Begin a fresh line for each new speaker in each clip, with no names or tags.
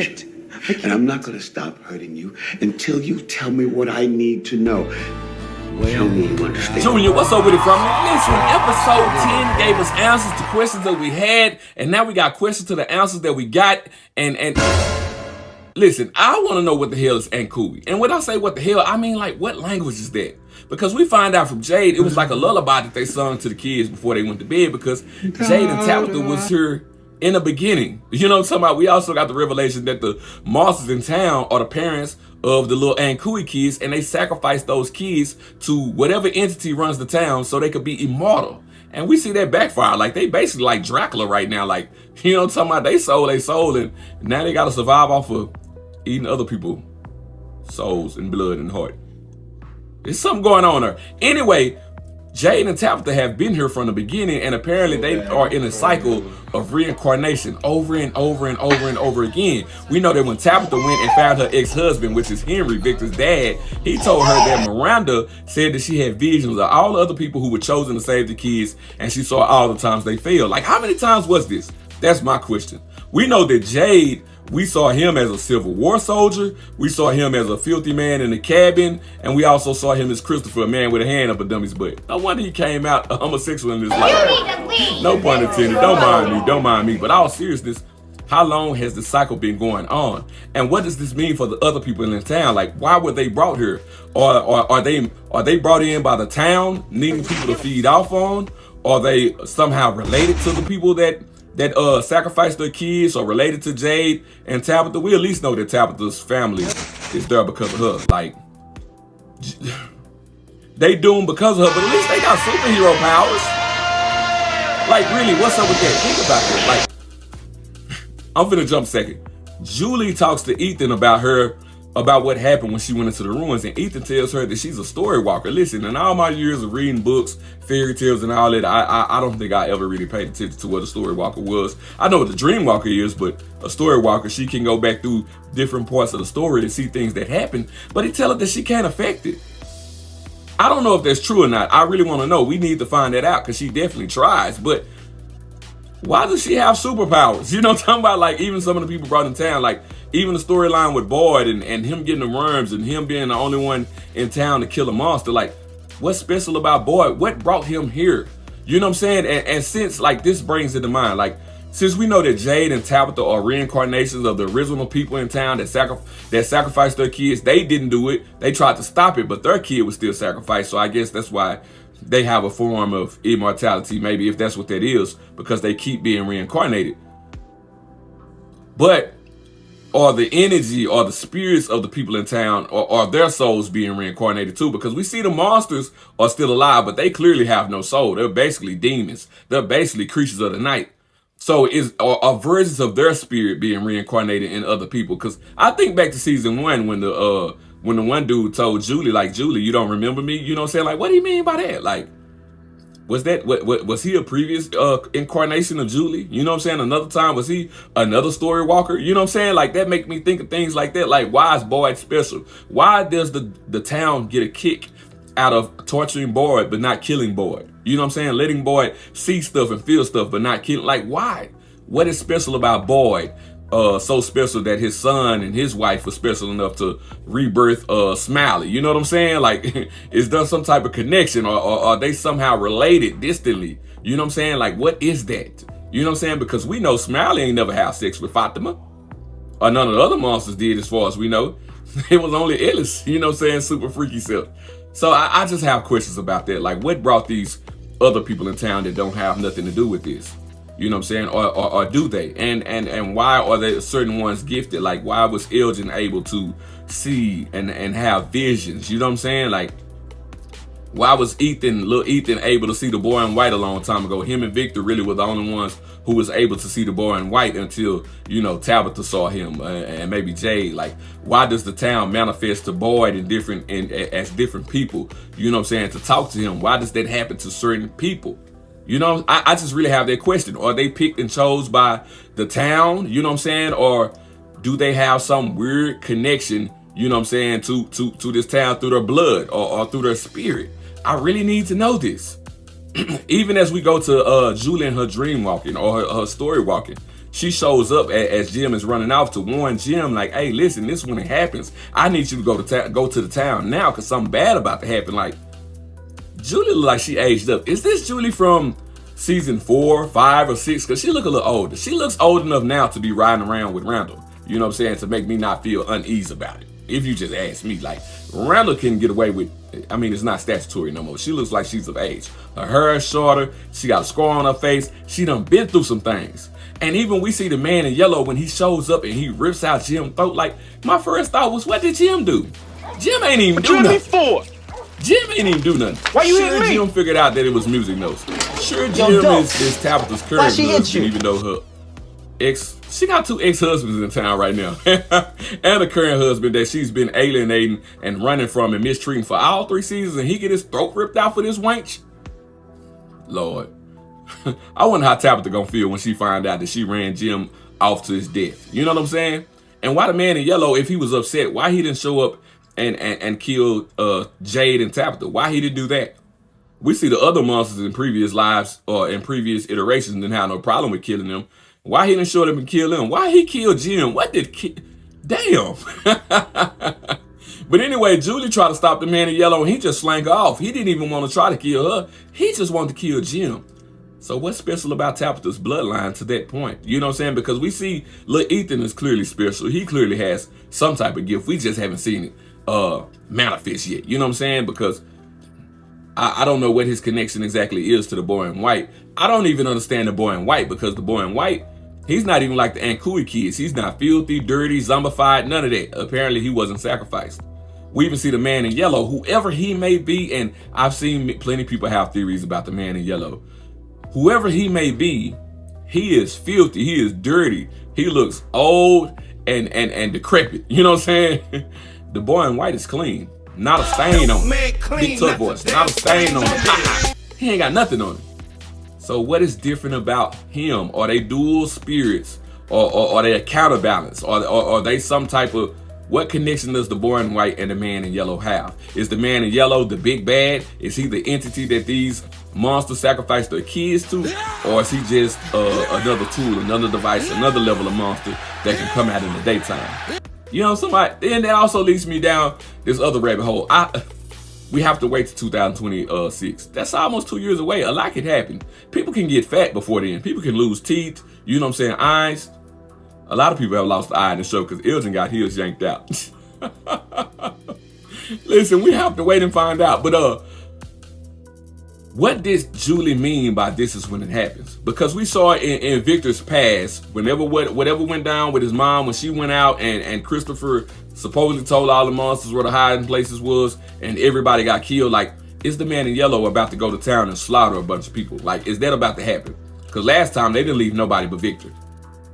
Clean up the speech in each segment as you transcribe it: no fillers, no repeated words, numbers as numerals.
can't. And I'm not going to stop hurting you until you tell me what I need to know. Tell me you understand.
Junior, what's up with it, family? Listen, episode 10 gave us answers to questions that we had, and now we got questions to the answers that we got. And listen, I want to know what the hell is ankooey. And when I say what the hell, I mean like what language is that? Because we find out from Jade, it was like a lullaby that they sung to the kids before they went to bed, because Jade and Tabitha was here in the beginning. You know what I'm talking about? We also got the revelation that the monsters in town are the parents of the little ankooey kids, and they sacrifice those kids to whatever entity runs the town so they could be immortal. And we see that backfire. Like, they basically like Dracula right now. Like, you know what I'm talking about? They sold their soul, and now they got to survive off of eating other people's souls and blood and heart. There's something going on there. Anyway, Jade and Tabitha have been here from the beginning, and apparently they are in a cycle of reincarnation over and over and over and over again. We know that when Tabitha went and found her ex-husband, which is Henry, Victor's dad, he told her that Miranda said that she had visions of all the other people who were chosen to save the kids, and she saw all the times they failed. Like, how many times was this? That's my question. We know that Jade, we saw him as a Civil War soldier. We saw him as a filthy man in the cabin. And we also saw him as Christopher, a man with a hand up a dummy's butt. No wonder he came out a homosexual in his life. No pun intended. Don't mind me. But all seriousness, how long has the cycle been going on? And what does this mean for the other people in the town? Like, why were they brought here? Or are they brought in by the town, needing people to feed off on? Are they somehow related to the people that sacrificed their kids, or related to Jade and Tabitha? We at least know that Tabitha's family is there because of her. Like, they doomed because of her, but at least they got superhero powers. Like, really, what's up with that? Think about that. Like, I'm finna jump a second. Julie talks to Ethan about what happened when she went into the ruins, and Ethan tells her that she's a story walker. Listen, in all my years of reading books, fairy tales and all that, I don't think I ever really paid attention to what a story walker was. I know what the dream walker is, but a story walker, she can go back through different parts of the story to see things that happen, but he tells her that she can't affect it. I don't know if that's true or not. I really want to know. We need to find that out, because she definitely tries, but why does she have superpowers? You know what I'm talking about? Like, even some of the people brought in town, like even the storyline with Boyd and him getting the worms and him being the only one in town to kill a monster. Like, what's special about Boyd? What brought him here? You know what I'm saying? And since, like, this brings it to mind, like, since we know that Jade and Tabitha are reincarnations of the original people in town that sacrificed their kids, they didn't do it. They tried to stop it, but their kid was still sacrificed. So I guess that's why they have a form of immortality, maybe, if that's what that is, because they keep being reincarnated. But are the energy or the spirits of the people in town, or are their souls being reincarnated too? Because we see the monsters are still alive, but they clearly have no soul. They're basically demons. They're basically creatures of the night. So are versions of their spirit being reincarnated in other people? Because I think back to season 1 when the one dude told Julie, like, Julie, you don't remember me? You know what I'm saying? Like, what do you mean by that? Like, was he a previous incarnation of Julie? You know what I'm saying? Another time, was he another story walker? You know what I'm saying? Like, that make me think of things like that. Like, why is Boyd special? Why does the town get a kick out of torturing Boyd but not killing Boyd? You know what I'm saying? Letting Boyd see stuff and feel stuff but not killing. Like, why? What is special about Boyd? So special that his son and his wife were special enough to rebirth Smiley. You know what I'm saying? Like, is there some type of connection, or are they somehow related distantly? You know what I'm saying? Like, what is that? You know what I'm saying? Because we know Smiley ain't never had sex with Fatima, or none of the other monsters did, as far as we know. It was only Ellis, you know what I'm saying, super freaky self. So I just have questions about that. Like, what brought these other people in town that don't have nothing to do with this? You know what I'm saying? Or do they? And why are there certain ones gifted? Like, why was Elgin able to see and have visions? You know what I'm saying? Like, why was little Ethan able to see the boy in white a long time ago? Him and Victor really were the only ones who was able to see the boy in white until, you know, Tabitha saw him, and maybe Jade. Like, why does the town manifest to Boyd as different people? You know what I'm saying? To talk to him. Why does that happen to certain people? You know, I just really have that question. Are they picked and chose by the town? You know what I'm saying? Or do they have some weird connection, you know what I'm saying, to this town through their blood or through their spirit? I really need to know this. Even as we go to Julie and her dream walking, or her story walking, she shows up as Jim is running off to warn Jim, like, hey, listen, this is when it happens. I need you to go to the town now because something bad about to happen. Like, Julie look like she aged up. Is this Julie from season 4, 5, or 6? Because she look a little older. She looks old enough now to be riding around with Randall. You know what I'm saying? To make me not feel uneasy about it. If you just ask me, like, Randall can get away with, I mean, it's not statutory no more. She looks like she's of age. Her hair is shorter. She got a scar on her face. She done been through some things. And even we see the man in yellow when he shows up and he rips out Jim's throat. Like, my first thought was, what did Jim do? Jim ain't even do nothing. Jim ain't even do nothing.
Why you hitting me?
Jim figured out that it was music notes. Sure, Jim is Tabitha's current husband, even though her she got 2 ex-husbands in town right now. And a current husband that she's been alienating and running from and mistreating for all 3 seasons, and he get his throat ripped out for this wench? Lord. I wonder how Tabitha gonna feel when she find out that she ran Jim off to his death. You know what I'm saying? And why the man in yellow, if he was upset, why he didn't show up and kill Jade and Tabitha? Why he didn't do that? We see the other monsters in previous lives or in previous iterations didn't have no problem with killing them. Why he didn't show up and kill them? Why he killed Jim? What did damn. But anyway, Julie tried to stop the man in yellow and he just slank her off. He didn't even want to try to kill her. He just wanted to kill Jim. So what's special about Tabitha's bloodline to that point? You know what I'm saying? Because we see little Ethan is clearly special. He clearly has some type of gift. We just haven't seen it manifest yet. You know what I'm saying? Because I don't know what his connection exactly is to the boy in white. I don't even understand the boy in white because the boy in white, he's not even like the ankooey kids. He's not filthy, dirty, zombified, none of that. Apparently he wasn't sacrificed. We even see the man in yellow, whoever he may be, and I've seen plenty of people have theories about the man in yellow. Whoever he may be, he is filthy, he is dirty, he looks old and decrepit. You know what I'm saying? The boy in white is clean. Not a stain on him. Big tough voice. Not a stain on him. He ain't got nothing on him. So what is different about him? Are they dual spirits? Or are they a counterbalance? Or are they some type of, what connection does the boy in white and the man in yellow have? Is the man in yellow the big bad? Is he the entity that these monsters sacrifice their kids to? Or is he just another tool, another device, another level of monster that can come out in the daytime? You know, somebody, and that also leads me down this other rabbit hole. We have to wait to 2026. That's almost 2 years away. A lot can happen. People can get fat before then. People can lose teeth. You know what I'm saying? Eyes. A lot of people have lost the eye in the show because Elgin got his yanked out. Listen, we have to wait and find out. But what did Julie mean by this is when it happens? Because we saw in Victor's past, whenever whatever went down with his mom, when she went out and Christopher supposedly told all the monsters where the hiding places was and everybody got killed, like, is the man in yellow about to go to town and slaughter a bunch of people? Like, is that about to happen? Because last time they didn't leave nobody but Victor.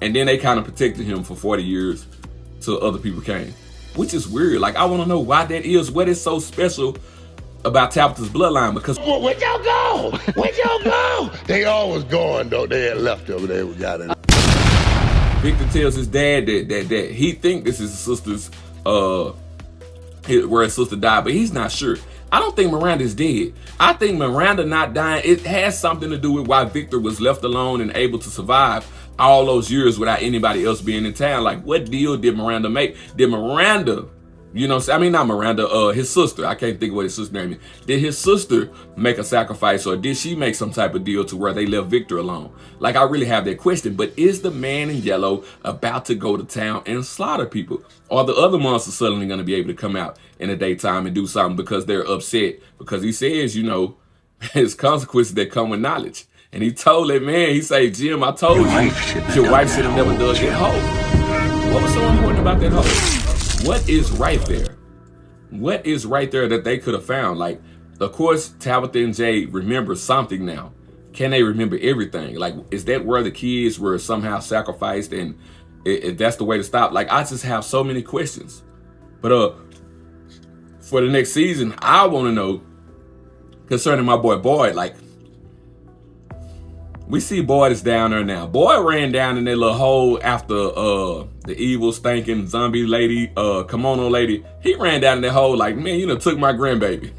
And then they kind of protected him for 40 years till other people came. Which is weird. Like, I want to know why that is. What is so special about Tabitha's bloodline? Because
where'd y'all go? Where'd y'all go? They all was gone though. They had left over there. We got it.
Victor tells his dad that he think this is his sister's where his sister died, but he's not sure. I don't think Miranda's dead. I think Miranda not dying, it has something to do with why Victor was left alone and able to survive all those years without anybody else being in town. Like, what deal did Miranda make? Did Miranda, you know, I mean, not Miranda, his sister, I can't think of what his sister's name is. Did his sister make a sacrifice, or did she make some type of deal to where they left Victor alone? Like, I really have that question. But is the man in yellow about to go to town and slaughter people? Are the other monsters suddenly going to be able to come out in the daytime and do something because they're upset? Because he says, you know, there's consequences that come with knowledge. And he told that man, he said, Jim, I told you, your wife should have never dug that hole. What was so important about that hole? What is right there? What is right there that they could have found? Like, of course, Tabitha and Jade remember something now. Can they remember everything? Like, is that where the kids were somehow sacrificed and that's the way to stop? Like, I just have so many questions. But for the next season, I want to know concerning my boy Boyd. Like, we see Boyd is down there now. Boyd ran down in that little hole after the evil stinking zombie lady, kimono lady. He ran down in that hole like, man, you done took my grandbaby.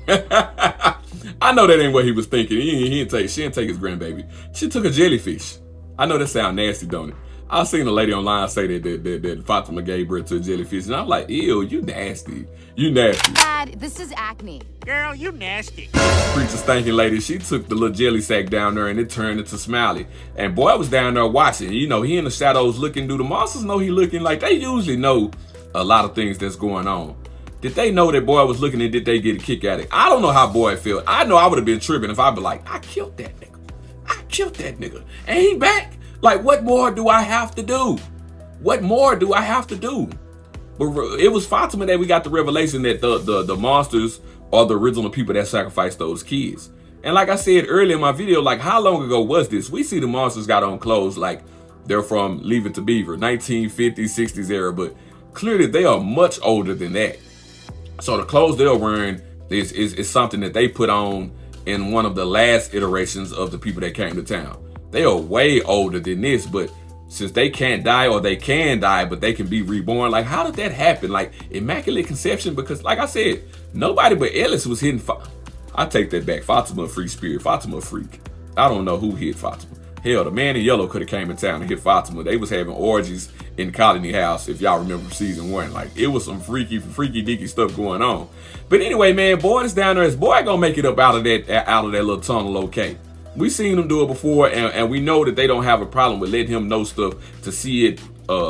I know that ain't what he was thinking. She didn't take his grandbaby. She took a jellyfish. I know that sound nasty, don't it? I seen a lady online say that Fatima gave birth to a jellyfish, and I'm like, ew, you nasty. You nasty.
Dad, this is acne.
Girl, you nasty.
Preacher stinking lady, she took the little jelly sack down there and it turned into Smiley. And boy was down there watching. You know, he in the shadows looking. Do the monsters know he looking? Like, they usually know a lot of things that's going on. Did they know that boy was looking, and did they get a kick at it? I don't know how boy felt. I know I would have been tripping if I'd be like, I killed that nigga. I killed that nigga. And he back? Like, what more do I have to do? What more do I have to do? But it was Fatima that we got the revelation that the monsters are the original people that sacrificed those kids. And like I said earlier in my video, like, how long ago was this? We see the monsters got on clothes like they're from Leave It to Beaver, 1950s, 60s era, but clearly they are much older than that. So the clothes they're wearing is something that they put on in one of the last iterations of the people that came to town. They are way older than this, but since they can't die, or they can die, but they can be reborn, like, how did that happen? Like, immaculate conception? Because like I said, nobody but Ellis was hitting. I take that back. Fatima a free spirit. Fatima a freak. I don't know who hit Fatima. Hell, the man in yellow could have came in town and hit Fatima. They was having orgies in Colony House, if y'all remember season 1. Like, it was some freaky deaky stuff going on. But anyway, man, boy is down there. His boy gonna make it up out of that little tunnel, okay? We seen him do it before, and we know that they don't have a problem with letting him know stuff to see it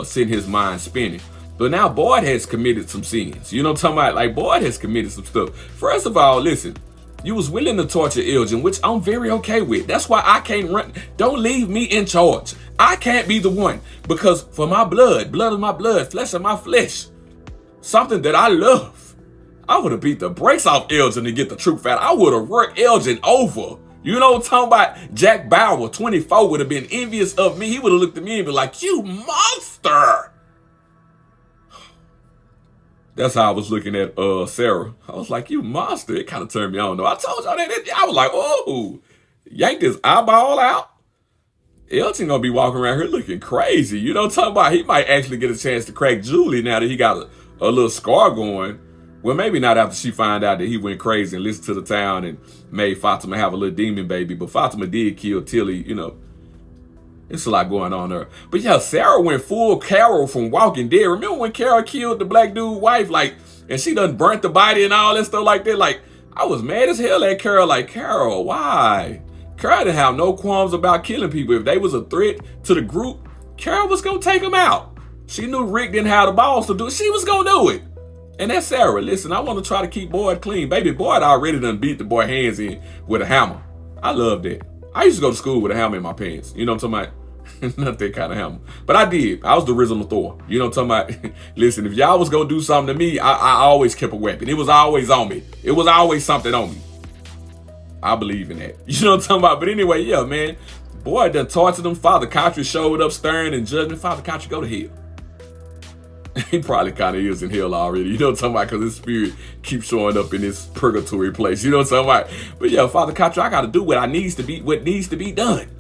send his mind spinning. But now Boyd has committed some sins. You know what I'm talking about? Like, Boyd has committed some stuff. First of all, listen, you was willing to torture Elgin, which I'm very okay with. That's why I can't run. Don't leave me in charge. I can't be the one, because for my blood of my blood, flesh of my flesh, something that I love, I would have beat the brakes off Elgin to get the truth out. I would have worked Elgin over. You know what I'm talking about? Jack Bauer, 24, would have been envious of me. He would have looked at me and be like, you monster. That's how I was looking at Sarah. I was like, you monster. It kind of turned me on, though. I told y'all that. I was like, oh, yanked his eyeball out. Elton gonna be walking around here looking crazy. You know what I'm talking about? He might actually get a chance to crack Julie now that he got a little scar going. Well, maybe not after she find out that he went crazy and listened to the town and made Fatima have a little demon baby. But Fatima did kill Tilly, you know. It's a lot going on there. But yeah, Sarah went full Carol from Walking Dead. Remember when Carol killed the black dude wife? Like, and she done burnt the body and all that stuff like that? Like, I was mad as hell at Carol. Like, Carol, why? Carol didn't have no qualms about killing people. If they was a threat to the group, Carol was going to take them out. She knew Rick didn't have the balls to do it. She was going to do it. And that's Sarah. Listen, I want to try to keep Boyd clean. Baby, Boyd already done beat the boy hands in with a hammer. I love that. I used to go to school with a hammer in my pants. You know what I'm talking about? Not that kind of hammer. But I did. I was the original Thor. You know what I'm talking about? Listen, if y'all was going to do something to me, I always kept a weapon. It was always on me. It was always something on me. I believe in that. You know what I'm talking about? But anyway, yeah, man. Boyd done tortured him. Father Coutry showed up stern and judgment. Father Coutry, go to hell. He probably kind of is in hell already. You know what I'm talking about? Because his spirit keeps showing up in this purgatory place. You know what I'm talking about? But yeah, Father Coutry, I got to do what needs to be done.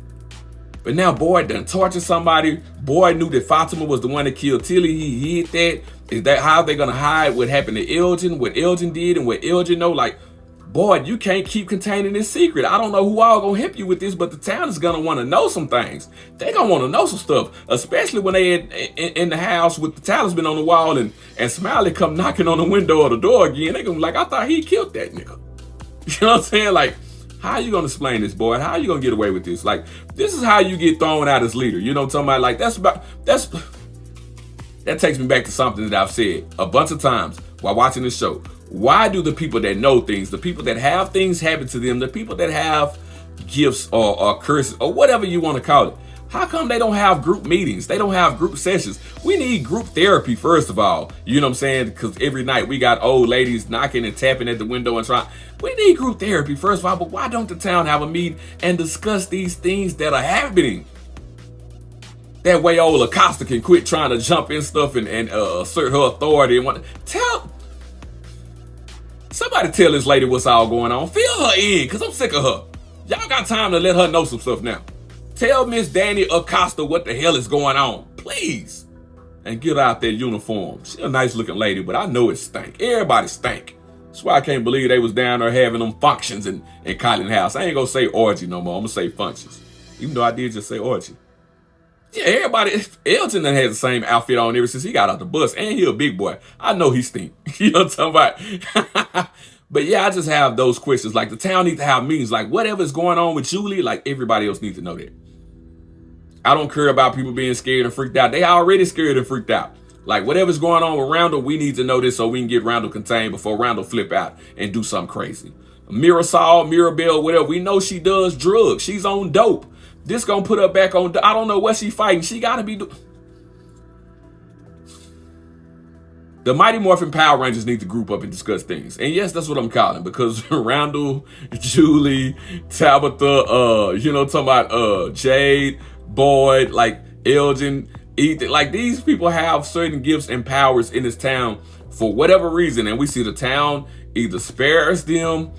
But now Boyd done tortured somebody. Boyd knew that Fatima was the one that killed Tilly. He hid that. Is that how they going to hide what happened to Elgin, what Elgin did and what Elgin know? Like, Boyd, you can't keep containing this secret. I don't know who all going to help you with this, but the town is going to want to know some things. They going to want to know some stuff, especially when they in the house with the talisman on the wall and Smiley come knocking on the window or the door again. They going to be like, I thought he killed that nigga. You know what I'm saying? Like, how are you going to explain this, Boyd? How are you going to get away with this? Like, this is how you get thrown out as leader. You know what I'm talking about? Like, that takes me back to something that I've said a bunch of times while watching this show. Why do the people that know things, the people that have things happen to them, the people that have gifts or curses or whatever you want to call it, how come they don't have group meetings? They don't have group sessions. We need group therapy, first of all. You know what I'm saying? Because every night we got old ladies knocking and tapping at the window and trying. We need group therapy, first of all. But why don't the town have a meeting and discuss these things that are happening? That way old Acosta can quit trying to jump in stuff and assert her authority. And somebody tell this lady what's all going on. Fill her in, because I'm sick of her. Y'all got time to let her know some stuff now. Tell Miss Danny Acosta what the hell is going on, please. And get out that uniform. She a nice looking lady, but I know it stank. Everybody stank. That's why I can't believe they was down there having them functions in Colin House. I ain't gonna say orgy no more. I'm gonna say functions. Even though I did just say orgy. Yeah, everybody, Elton done had the same outfit on ever since he got out the bus, and he a big boy. I know he stink. You know what I'm talking about? But yeah, I just have those questions. Like, the town needs to have meetings. Like, whatever's going on with Julie, like, everybody else needs to know that. I don't care about people being scared and freaked out. They already scared and freaked out. Like, whatever's going on with Randall, we need to know this so we can get Randall contained before Randall flip out and do something crazy. Mirasol, Mirabelle, whatever. We know she does drugs. She's on dope. This gonna put her back on. I don't know what she fighting. She gotta be. The Mighty Morphin Power Rangers need to group up and discuss things. And yes, that's what I'm calling, because Randall, Julie, Tabitha, you know, talking about Jade, Boyd, like Elgin, Ethan, like these people have certain gifts and powers in this town for whatever reason. And we see the town either spares them,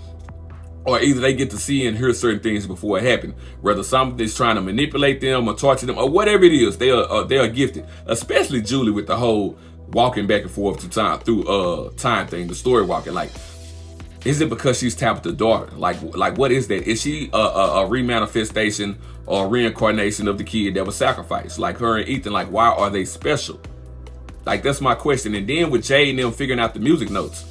or either they get to see and hear certain things before it happened. Whether somebody's trying to manipulate them or torture them or whatever it is, they are gifted. Especially Julie with the whole walking back and forth through time thing, the story walking. Like, is it because she's Tabitha's daughter? Like what is that? Is she a remanifestation or a reincarnation of the kid that was sacrificed? Like her and Ethan, like, why are they special? Like, that's my question. And then with Jade and them figuring out the music notes,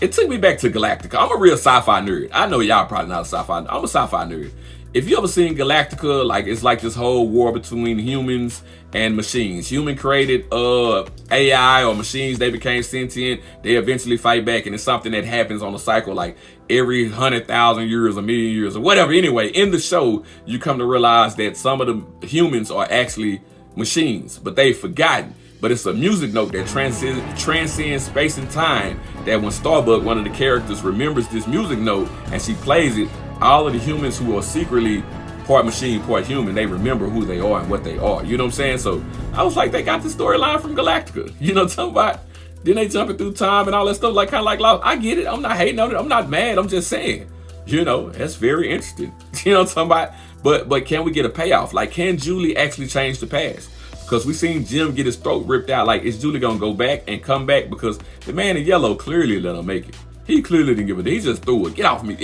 it took me back to Galactica. I'm a real sci-fi nerd. I know y'all probably not a sci-fi nerd. I'm a sci-fi nerd. If you ever seen Galactica, like, it's like this whole war between humans and machines. Human created AI or machines, they became sentient. They eventually fight back, and it's something that happens on a cycle like every 100,000 years, a million years, or whatever. Anyway, in the show, you come to realize that some of the humans are actually machines, but they've forgotten. But it's a music note that transcends space and time, that when Starbuck, one of the characters, remembers this music note and she plays it, all of the humans who are secretly part machine, part human, they remember who they are and what they are. You know what I'm saying? So I was like, they got the storyline from Galactica. You know what I'm talking about? Then they jumping through time and all that stuff, like kind of like Lost. I get it. I'm not hating on it. I'm not mad. I'm just saying, you know, that's very interesting. You know what I'm talking about? But can we get a payoff? Like, can Julie actually change the past? Because we seen Jim get his throat ripped out. Like, is Julie gonna go back and come back? Because the man in yellow clearly let him make it. He clearly didn't give it. He just threw it. Get off me.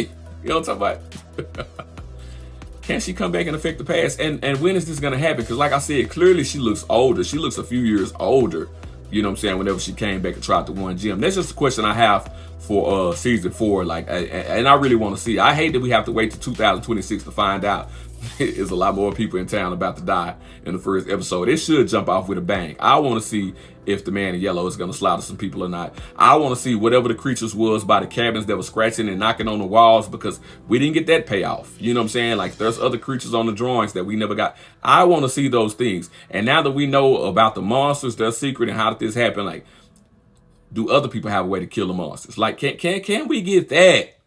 You know what I'm talking about? Can she come back and affect the past? And when is this gonna happen? Because like I said, clearly she looks older. She looks a few years older. You know what I'm saying? Whenever she came back and tried to warn Jim. That's just a question I have for season 4. Like, and I really want to see. I hate that we have to wait to 2026 to find out. There's a lot more people in town about to die in the first episode. It should jump off with a bang. I want to see if the man in yellow is going to slaughter some people or not. I want to see whatever the creatures was by the cabins that were scratching and knocking on the walls, because we didn't get that payoff. You know what I'm saying? Like, there's other creatures on the drawings that we never got. I want to see those things. And now that we know about the monsters, their secret, and how did this happen, like, do other people have a way to kill the monsters? Like, can we get that?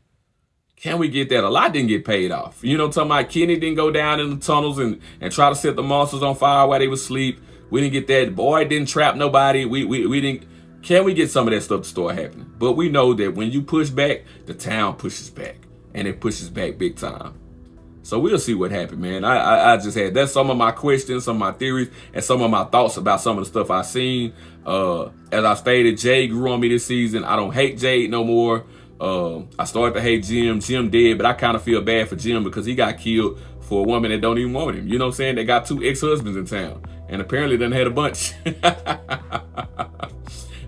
Can we get that? A lot didn't get paid off. You know what I'm talking about? Kenny didn't go down in the tunnels and try to set the monsters on fire while they were asleep. We didn't get that. Boy didn't trap nobody. We didn't. Can we get some of that stuff to start happening? But we know that when you push back, the town pushes back. And it pushes back big time. So we'll see what happened, man. I just had, that's some of my questions, some of my theories, and some of my thoughts about some of the stuff I've seen. As I stated, Jade grew on me this season. I don't hate Jade no more. I started to hate Jim. Jim dead, but I kind of feel bad for Jim because he got killed for a woman that don't even want him. You know what I'm saying? They got 2 ex-husbands in town, and apparently done had a bunch.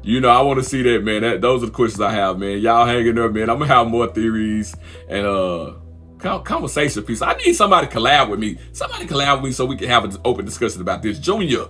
You know, I want to see that, man. Those are the questions I have, man. Y'all hanging up, man. I'm gonna have more theories and conversation piece. I need somebody to collab with me. Somebody collab with me so we can have an open discussion about this. Junior.